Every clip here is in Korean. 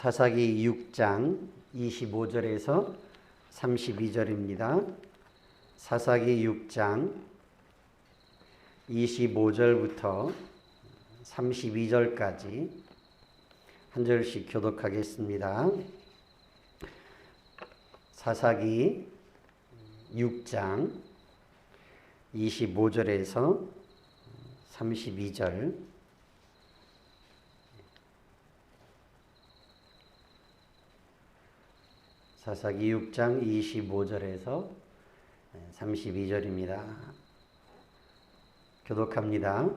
사사기 6장 25절에서 32절입니다. 사사기 6장 25절부터 32절까지 한 절씩 교독하겠습니다. 사사기 6장 25절에서 32절. 사사기 6장 25절에서 32절입니다. 교독합니다.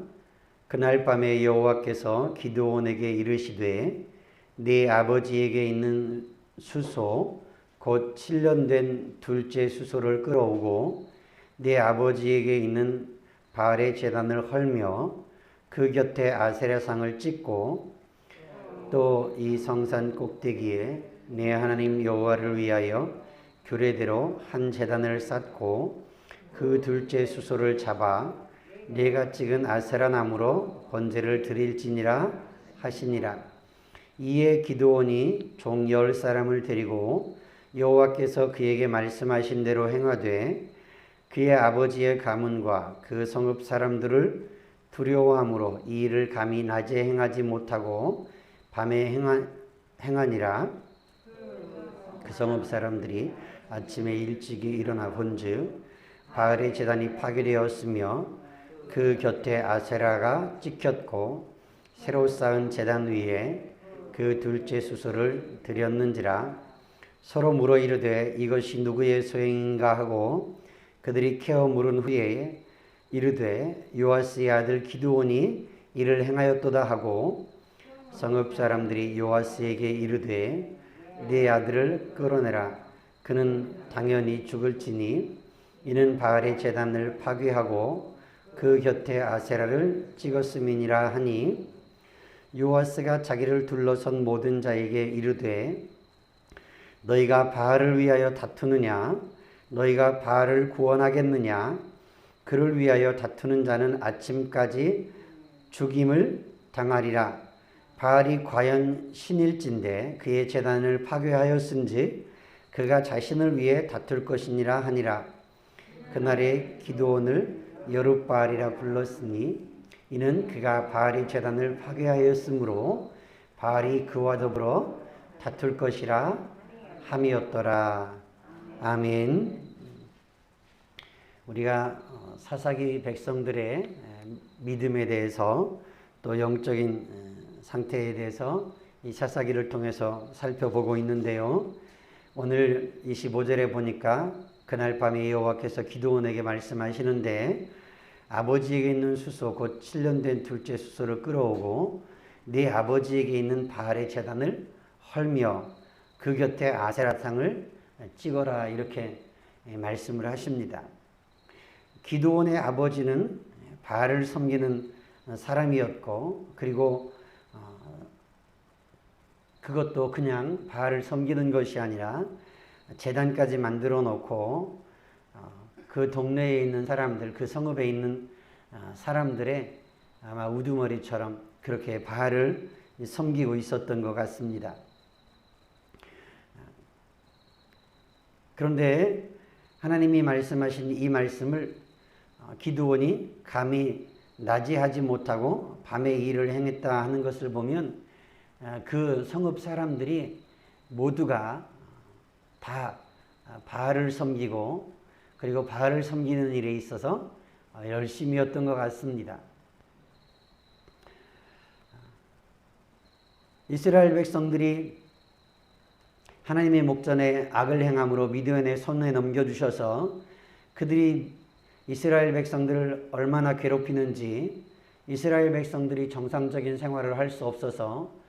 그날 밤에 여호와께서 기드온에게 이르시되 네 아버지에게 있는 수소 곧 7년 된 둘째 수소를 끌어오고 네 아버지에게 있는 바알의 제단을 헐며 그 곁에 아세라상을 찍고 또 이 성산 꼭대기에 내 하나님 여호와를 위하여 규례대로 한 제단을 쌓고 그 둘째 수소를 잡아 내가 찍은 아세라 나무로 번제를 드릴지니라 하시니라. 이에 기드온이 종 10사람을 데리고 여호와께서 그에게 말씀하신 대로 행하되 그의 아버지의 가문과 그 성읍 사람들을 두려워함으로 이 일을 감히 낮에 행하지 못하고 밤에 행하니라. 그 성읍 사람들이 아침에 일찍이 일어나 본즉 바알의 제단이 파괴되었으며 그 곁에 아세라가 찍혔고 새로 쌓은 제단 위에 그 둘째 수소를 드렸는지라. 서로 물어 이르되 이것이 누구의 소행인가 하고 그들이 캐어 물은 후에 이르되 요아스의 아들 기드온이 이를 행하였도다 하고 성읍 사람들이 요아스에게 이르되 네 아들을 끌어내라. 그는 당연히 죽을지니 이는 바알의 제단을 파괴하고 그 곁에 아세라를 찍었음이니라 하니 요아스가 자기를 둘러선 모든 자에게 이르되 너희가 바알을 위하여 다투느냐? 너희가 바알을 구원하겠느냐? 그를 위하여 다투는 자는 아침까지 죽임을 당하리라. 바알이 과연 신일진데 그의 제단을 파괴하였은지 그가 자신을 위해 다툴 것이니라 하니라. 그날에 기드온을 여룻바알이라 불렀으니 이는 그가 바알의 제단을 파괴하였으므로 바알이 그와 더불어 다툴 것이라 함이었더라. 아멘. 우리가 사사기 백성들의 믿음에 대해서 또 영적인 상태에 대해서 이 사사기를 통해서 살펴보고 있는데요. 오늘 25절에 보니까 그날 밤에 여호와께서 기드온에게 말씀하시는데 아버지에게 있는 수소 곧 7년 된 둘째 수소를 끌어오고 네 아버지에게 있는 바알의 제단을 헐며 그 곁에 아세라상을 찍어라 이렇게 말씀을 하십니다. 기드온의 아버지는 바알을 섬기는 사람이었고 그리고 그것도 그냥 바알을 섬기는 것이 아니라 제단까지 만들어 놓고 그 동네에 있는 사람들, 그 성읍에 있는 사람들의 아마 우두머리처럼 그렇게 바알을 섬기고 있었던 것 같습니다. 그런데 하나님이 말씀하신 이 말씀을 기드온이 감히 낮에 하지 못하고 밤에 일을 행했다 하는 것을 보면 그 성읍 사람들이 모두가 다 바알을 섬기고 그리고 바알을 섬기는 일에 있어서 열심이었던 것 같습니다. 이스라엘 백성들이 하나님의 목전에 악을 행함으로 미디안의 손에 넘겨주셔서 그들이 이스라엘 백성들을 얼마나 괴롭히는지 이스라엘 백성들이 정상적인 생활을 할 수 없어서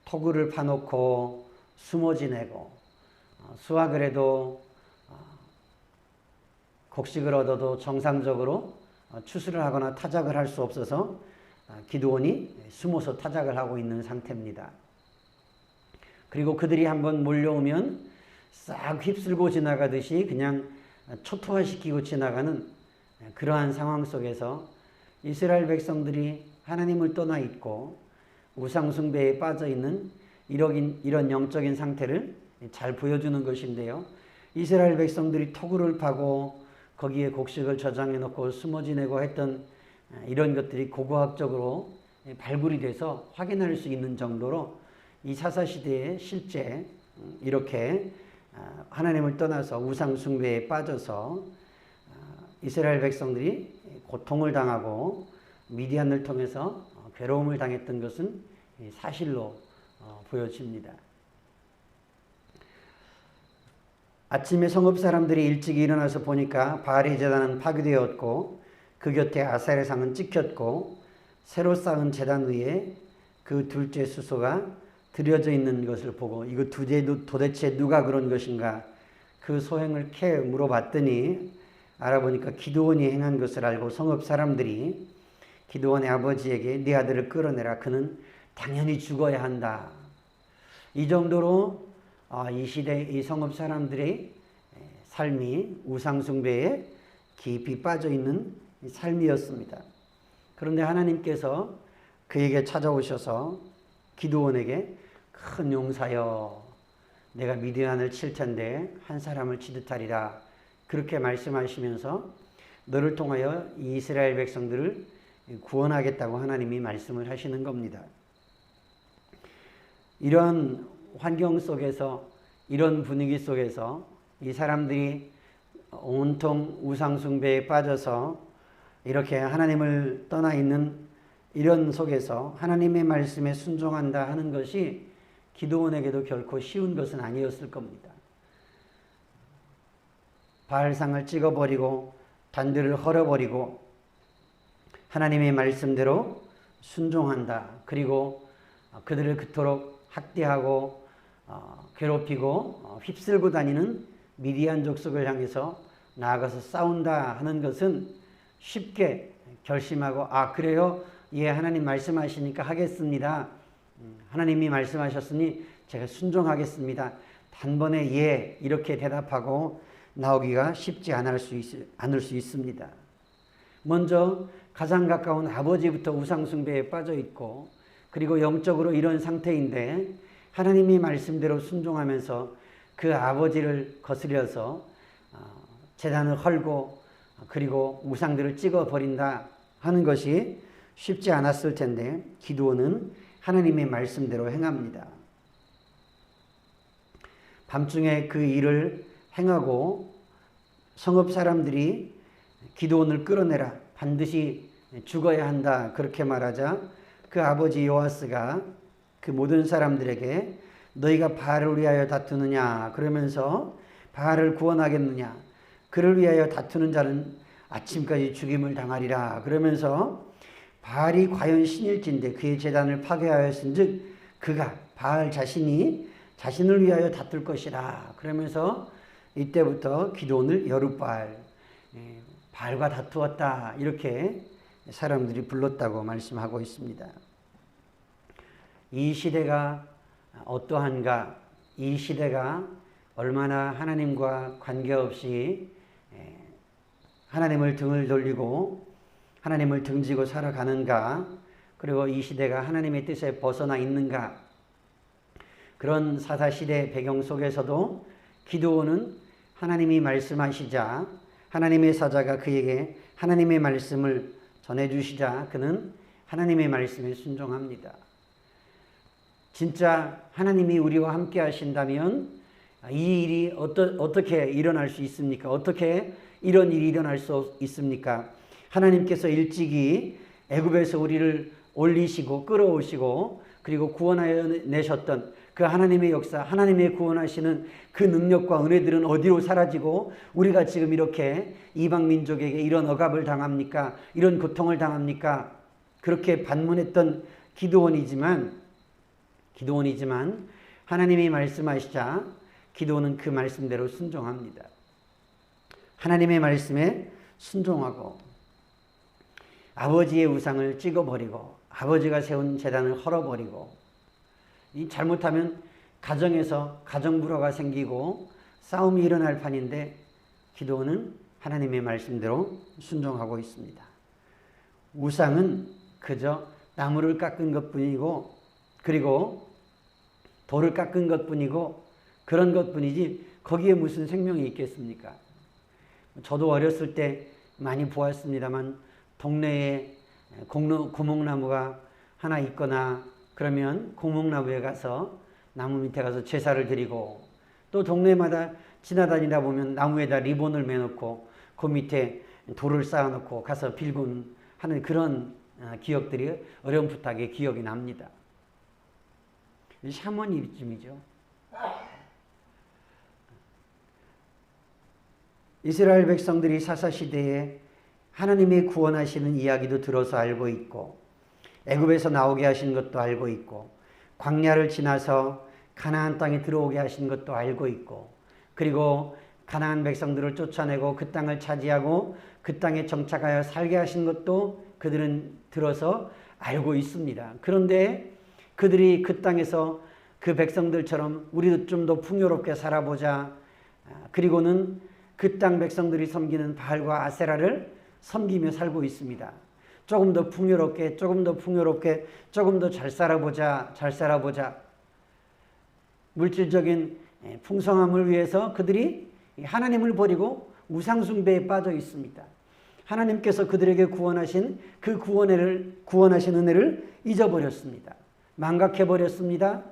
토굴을 파놓고 숨어 지내고 수확을 해도 곡식을 얻어도 정상적으로 추수를 하거나 타작을 할 수 없어서 기드온이 숨어서 타작을 하고 있는 상태입니다. 그리고 그들이 한번 몰려오면 싹 휩쓸고 지나가듯이 그냥 초토화시키고 지나가는 그러한 상황 속에서 이스라엘 백성들이 하나님을 떠나 있고 우상 숭배에 빠져 있는 이런 영적인 상태를 잘 보여주는 것인데요. 이스라엘 백성들이 토굴을 파고 거기에 곡식을 저장해 놓고 숨어 지내고 했던 이런 것들이 고고학적으로 발굴이 돼서 확인할 수 있는 정도로 이 사사시대에 실제 이렇게 하나님을 떠나서 우상 숭배에 빠져서 이스라엘 백성들이 고통을 당하고 미디안을 통해서 괴로움을 당했던 것은 사실로 보여집니다. 아침에 성읍 사람들이 일찍 일어나서 보니까 바알의 제단은 파괴되었고 그 곁에 아셀의 상은 찍혔고 새로 쌓은 제단 위에 그 둘째 수소가 들여져 있는 것을 보고 이거 도대체 누가 그런 것인가 그 소행을 캐 물어봤더니 알아보니까 기드온이 행한 것을 알고 성읍 사람들이 기드온의 아버지에게 네 아들을 끌어내라. 그는 당연히 죽어야 한다. 이 정도로 이 시대 이 성읍 사람들의 삶이 우상숭배에 깊이 빠져 있는 삶이었습니다. 그런데 하나님께서 그에게 찾아오셔서 기드온에게 큰 용사여 내가 미디안을 칠 텐데 한 사람을 치듯 하리라. 그렇게 말씀하시면서 너를 통하여 이 이스라엘 백성들을 구원하겠다고 하나님이 말씀을 하시는 겁니다. 이런 환경 속에서 이런 분위기 속에서 이 사람들이 온통 우상숭배에 빠져서 이렇게 하나님을 떠나 있는 이런 속에서 하나님의 말씀에 순종한다 하는 것이 기드온에게도 결코 쉬운 것은 아니었을 겁니다. 바알상을 찍어버리고 단들을 헐어버리고 하나님의 말씀대로 순종한다. 그리고 그들을 그토록 학대하고 괴롭히고 휩쓸고 다니는 미디안 족속을 향해서 나아가서 싸운다 하는 것은 쉽게 결심하고 그래요? 예, 하나님 말씀하시니까 하겠습니다. 하나님이 말씀하셨으니 제가 순종하겠습니다. 단번에 예 이렇게 대답하고 나오기가 쉽지 않을 수 있습니다. 먼저 가장 가까운 아버지부터 우상숭배에 빠져 있고 그리고 영적으로 이런 상태인데 하나님이 말씀대로 순종하면서 그 아버지를 거스려서 제단을 헐고 그리고 우상들을 찍어버린다 하는 것이 쉽지 않았을 텐데 기드온은 하나님의 말씀대로 행합니다. 밤중에 그 일을 행하고 성읍 사람들이 기드온을 끌어내라. 반드시 죽어야 한다. 그렇게 말하자 그 아버지 요아스가 그 모든 사람들에게 너희가 바알을 위하여 다투느냐 그러면서 바알을 구원하겠느냐 그를 위하여 다투는 자는 아침까지 죽임을 당하리라 그러면서 바알이 과연 신일진데 그의 제단을 파괴하였은즉 그가 바알 자신이 자신을 위하여 다툴 것이라 그러면서 이때부터 기드온을 여룻바알 바알과 다투었다 이렇게 사람들이 불렀다고 말씀하고 있습니다. 이 시대가 어떠한가? 이 시대가 얼마나 하나님과 관계없이 하나님을 등을 돌리고 하나님을 등지고 살아가는가? 그리고 이 시대가 하나님의 뜻에 벗어나 있는가? 그런 사사시대 배경 속에서도 기드온은 하나님이 말씀하시자 하나님의 사자가 그에게 하나님의 말씀을 전해주시자 그는 하나님의 말씀에 순종합니다. 진짜 하나님이 우리와 함께 하신다면 이 일이 어떻게 일어날 수 있습니까? 어떻게 이런 일이 일어날 수 있습니까? 하나님께서 일찍이 애굽에서 우리를 올리시고 끌어오시고 그리고 구원하여 내셨던 그 하나님의 역사, 하나님의 구원하시는 그 능력과 은혜들은 어디로 사라지고 우리가 지금 이렇게 이방 민족에게 이런 억압을 당합니까? 이런 고통을 당합니까? 그렇게 반문했던 기드온이지만 하나님이 말씀하시자 기드온은 그 말씀대로 순종합니다. 하나님의 말씀에 순종하고 아버지의 우상을 찍어버리고 아버지가 세운 제단을 헐어버리고 잘못하면 가정에서 가정불화가 생기고 싸움이 일어날 판인데 기드온은 하나님의 말씀대로 순종하고 있습니다. 우상은 그저 나무를 깎은 것뿐이고 그리고 돌을 깎은 것뿐이고 그런 것뿐이지 거기에 무슨 생명이 있겠습니까? 저도 어렸을 때 많이 보았습니다만 동네에 고목나무가 하나 있거나 그러면 고목나무에 가서 나무 밑에 가서 제사를 드리고 또 동네마다 지나다니다 보면 나무에다 리본을 매놓고 그 밑에 돌을 쌓아놓고 가서 빌곤 하는 그런 기억들이 어렴풋하게 기억이 납니다. 샤머니즘이죠. 이스라엘 백성들이 사사시대에 하나님이 구원하시는 이야기도 들어서 알고 있고 애굽에서 나오게 하신 것도 알고 있고 광야를 지나서 가나안 땅에 들어오게 하신 것도 알고 있고 그리고 가나안 백성들을 쫓아내고 그 땅을 차지하고 그 땅에 정착하여 살게 하신 것도 그들은 들어서 알고 있습니다. 그런데 그들이 그 땅에서 그 백성들처럼 우리도 좀 더 풍요롭게 살아보자. 그리고는 그 땅 백성들이 섬기는 바알과 아세라를 섬기며 살고 있습니다. 조금 더 풍요롭게, 조금 더 풍요롭게, 조금 더 잘 살아보자, 잘 살아보자. 물질적인 풍성함을 위해서 그들이 하나님을 버리고 우상숭배에 빠져 있습니다. 하나님께서 그들에게 구원하신 그 구원하신 은혜를 잊어버렸습니다. 망각해버렸습니다.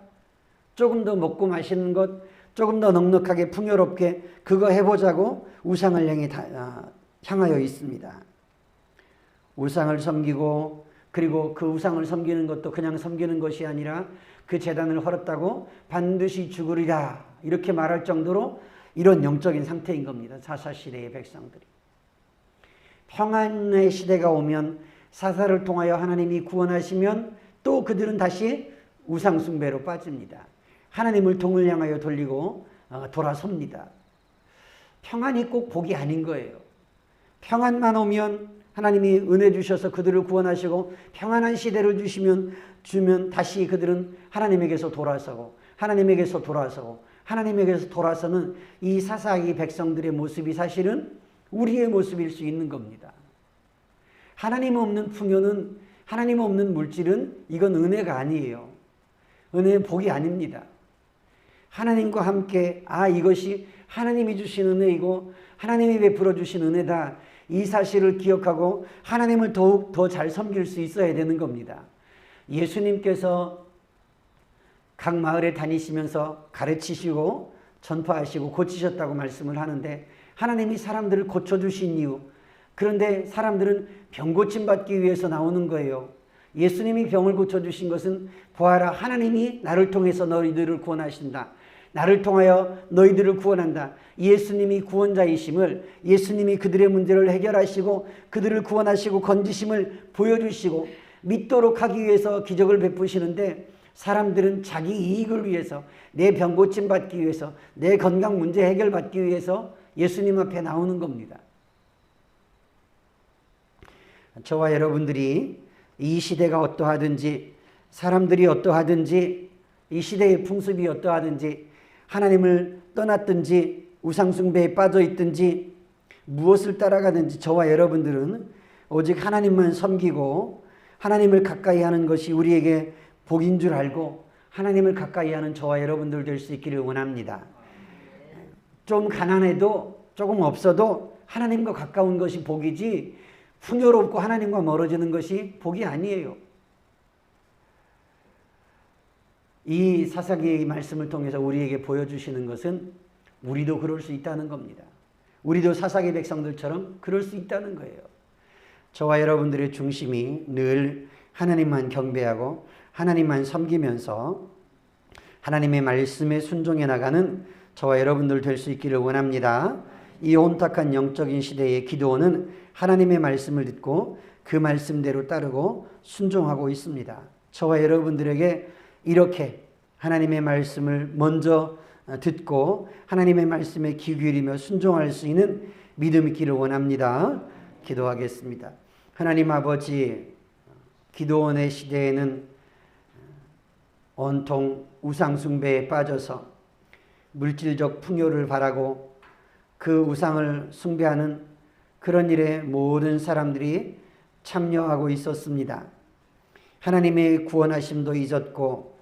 조금 더 먹고 마시는 것, 조금 더 넉넉하게 풍요롭게 그거 해보자고 우상을 향하여 있습니다. 우상을 섬기고 그리고 그 우상을 섬기는 것도 그냥 섬기는 것이 아니라 그 제단을 헐었다고 반드시 죽으리라 이렇게 말할 정도로 이런 영적인 상태인 겁니다. 사사시대의 백성들이. 평안의 시대가 오면 사사를 통하여 하나님이 구원하시면 또 그들은 다시 우상숭배로 빠집니다. 하나님을 동을 향하여 돌리고 돌아섭니다. 평안이 꼭 복이 아닌 거예요. 평안만 오면 하나님이 은혜 주셔서 그들을 구원하시고 평안한 시대를 주면 다시 그들은 하나님에게서 돌아서고 하나님에게서 돌아서고 하나님에게서 돌아서는 이 사사기 백성들의 모습이 사실은 우리의 모습일 수 있는 겁니다. 하나님 없는 풍요는 하나님 없는 물질은 이건 은혜가 아니에요. 은혜는 복이 아닙니다. 하나님과 함께 이것이 하나님이 주신 은혜이고 하나님이 베풀어 주신 은혜다. 이 사실을 기억하고 하나님을 더욱 더 잘 섬길 수 있어야 되는 겁니다. 예수님께서 각 마을에 다니시면서 가르치시고 전파하시고 고치셨다고 말씀을 하는데 하나님이 사람들을 고쳐주신 이유, 그런데 사람들은 병 고침받기 위해서 나오는 거예요. 예수님이 병을 고쳐주신 것은 보아라, 하나님이 나를 통해서 너희들을 구원하신다. 나를 통하여 너희들을 구원한다. 예수님이 구원자이심을, 예수님이 그들의 문제를 해결하시고 그들을 구원하시고 건지심을 보여주시고 믿도록 하기 위해서 기적을 베푸시는데 사람들은 자기 이익을 위해서, 내 병 고침받기 위해서, 내 건강 문제 해결받기 위해서 예수님 앞에 나오는 겁니다. 저와 여러분들이 이 시대가 어떠하든지, 사람들이 어떠하든지, 이 시대의 풍습이 어떠하든지, 하나님을 떠났든지 우상숭배에 빠져 있든지 무엇을 따라가든지 저와 여러분들은 오직 하나님만 섬기고 하나님을 가까이 하는 것이 우리에게 복인 줄 알고 하나님을 가까이 하는 저와 여러분들 될 수 있기를 원합니다. 좀 가난해도 조금 없어도 하나님과 가까운 것이 복이지 풍요롭고 하나님과 멀어지는 것이 복이 아니에요. 이 사사기의 말씀을 통해서 우리에게 보여주시는 것은 우리도 그럴 수 있다는 겁니다. 우리도 사사기 백성들처럼 그럴 수 있다는 거예요. 저와 여러분들의 중심이 늘 하나님만 경배하고 하나님만 섬기면서 하나님의 말씀에 순종해 나가는 저와 여러분들 될 수 있기를 원합니다. 이 혼탁한 영적인 시대의 기도원은 하나님의 말씀을 듣고 그 말씀대로 따르고 순종하고 있습니다. 저와 여러분들에게 이렇게 하나님의 말씀을 먼저 듣고 하나님의 말씀에 귀 기울이며 순종할 수 있는 믿음이 있기를 원합니다. 기도하겠습니다. 하나님 아버지, 기도원의 시대에는 온통 우상숭배에 빠져서 물질적 풍요를 바라고 그 우상을 숭배하는 그런 일에 모든 사람들이 참여하고 있었습니다. 하나님의 구원하심도 잊었고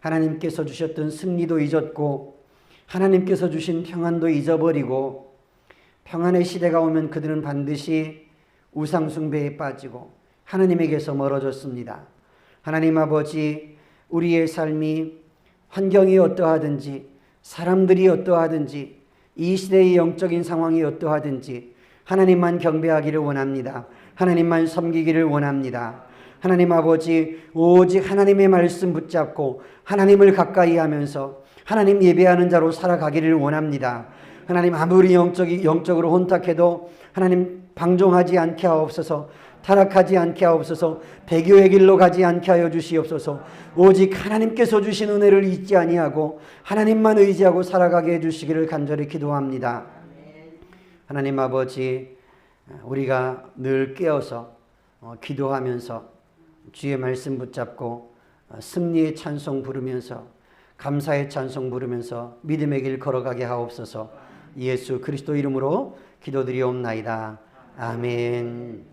하나님께서 주셨던 승리도 잊었고 하나님께서 주신 평안도 잊어버리고 평안의 시대가 오면 그들은 반드시 우상 숭배에 빠지고 하나님에게서 멀어졌습니다. 하나님 아버지, 우리의 삶이 환경이 어떠하든지 사람들이 어떠하든지 이 시대의 영적인 상황이 어떠하든지 하나님만 경배하기를 원합니다. 하나님만 섬기기를 원합니다. 하나님 아버지, 오직 하나님의 말씀 붙잡고 하나님을 가까이 하면서 하나님 예배하는 자로 살아가기를 원합니다. 하나님 아무리 영적으로 혼탁해도 하나님 방종하지 않게 하옵소서. 타락하지 않게 하옵소서. 배교의 길로 가지 않게 하여 주시옵소서. 오직 하나님께서 주신 은혜를 잊지 아니하고 하나님만 의지하고 살아가게 해주시기를 간절히 기도합니다. 하나님 아버지, 우리가 늘 깨어서 기도하면서 주의 말씀 붙잡고 승리의 찬송 부르면서 감사의 찬송 부르면서 믿음의 길 걸어가게 하옵소서. 예수 그리스도 이름으로 기도드리옵나이다. 아멘.